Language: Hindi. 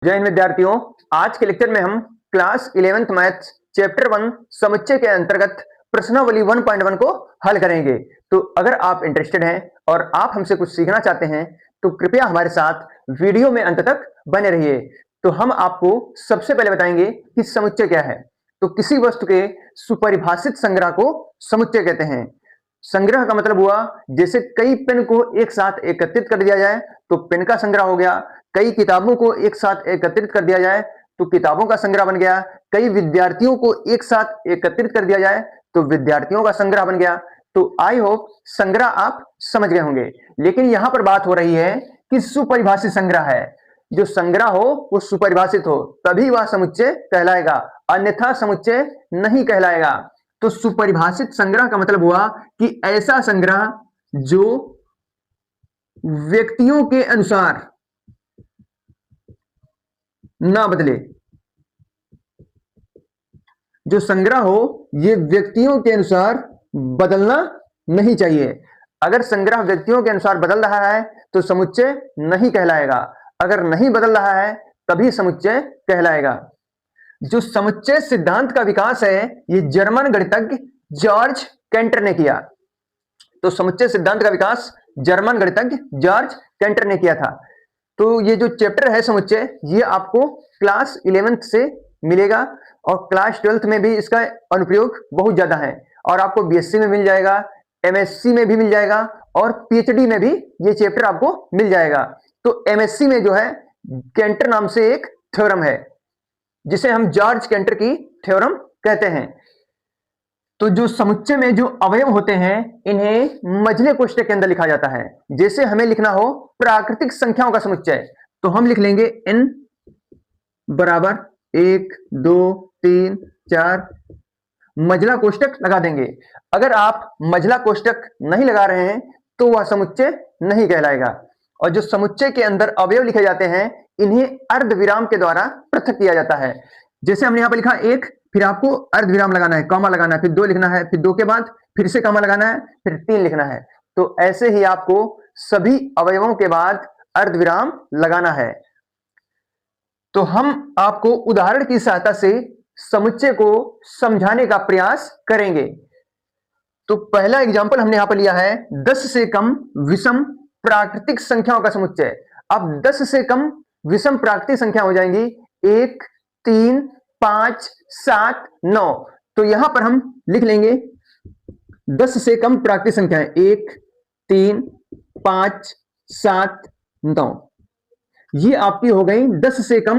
जय हिंद विद्यार्थियों। आज के लेक्चर में हम क्लास 11th मैथ्स चैप्टर 1 समुच्चय के अंतर्गत प्रश्नावली 1.1 को हल करेंगे। तो अगर आप इंटरेस्टेड हैं और आप हमसे कुछ सीखना चाहते हैं तो कृपया हमारे साथ वीडियो में अंत तक बने रहिए। तो हम आपको सबसे पहले बताएंगे कि समुच्चय क्या है। तो किसी वस्तु के सुपरिभाषित संग्रह को समुच्चय कहते हैं। संग्रह का मतलब हुआ जैसे कई पेन को एक साथ एकत्रित कर दिया जाए तो पेन का संग्रह हो गया, कई किताबों को एक साथ एकत्रित कर दिया जाए तो किताबों का संग्रह बन गया, कई विद्यार्थियों को एक साथ एकत्रित कर दिया जाए तो विद्यार्थियों का संग्रह बन गया। तो आई होप संग्रह आप समझ गए होंगे। लेकिन यहां पर बात हो रही है कि सुपरिभाषित संग्रह है। जो संग्रह हो वो सुपरिभाषित हो तभी वह समुच्चय कहलाएगा, अन्यथा समुच्चय नहीं कहलाएगा। तो सुपरिभाषित संग्रह का मतलब हुआ कि ऐसा संग्रह जो व्यक्तियों के अनुसार ना बदले। जो संग्रह हो ये व्यक्तियों के अनुसार बदलना नहीं चाहिए। अगर संग्रह व्यक्तियों के अनुसार बदल रहा है तो समुच्चय नहीं कहलाएगा, अगर नहीं बदल रहा है तभी समुच्चय कहलाएगा। जो समुच्चय सिद्धांत का विकास है ये जर्मन गणितज्ञ जॉर्ज कैंटर ने किया। तो समुच्चय सिद्धांत का विकास जर्मन गणितज्ञ जॉर्ज कैंटर ने किया था। तो ये जो चैप्टर है समुच्चय ये आपको क्लास 11th से मिलेगा और क्लास 12th में भी इसका अनुप्रयोग बहुत ज्यादा है और आपको बीएससी में मिल जाएगा, एमएससी में भी मिल जाएगा और पीएचडी में भी ये चैप्टर आपको मिल जाएगा। तो एमएससी में जो है कैंटर नाम से एक थ्योरम है जिसे हम जॉर्ज कैंटर की थ्योरम कहते हैं। तो जो समुच्चय में जो अवयव होते हैं इन्हें मझले कोष्ठक के अंदर लिखा जाता है। जैसे हमें लिखना हो प्राकृतिक संख्याओं का समुच्चय तो हम लिख लेंगे n बराबर 1 2 3 4 मझला कोष्ठक लगा देंगे। अगर आप मझला कोष्ठक नहीं लगा रहे हैं तो वह समुच्चय नहीं कहलाएगा। और जो समुच्चय के अंदर अवयव लिखे जाते हैं इन्हें अर्धविराम के द्वारा पृथक किया जाता है। जैसे हमने यहां पर लिखा 1, फिर आपको अर्धविराम लगाना है, कॉमा लगाना है, फिर 2 लिखना है, फिर 2 के बाद फिर से कॉमा लगाना है, फिर 3 लिखना है। तो ऐसे ही आपको सभी अवयवों के बाद अर्धविराम लगाना है। तो हम आपको उदाहरण की सहायता से समुच्चय को समझाने का प्रयास करेंगे। तो पहला एग्जांपल हमने यहां पर लिया है 10 से कम विषम प्राकृतिक संख्याओं का समुच्चय। अब 10 से कम विषम प्राकृतिक संख्या हो जाएंगी 1 3 5 7 9। तो यहां पर हम लिख लेंगे 10 से कम प्राकृतिक संख्याएं 1 3 5 7 9। ये आपकी हो गई 10 से कम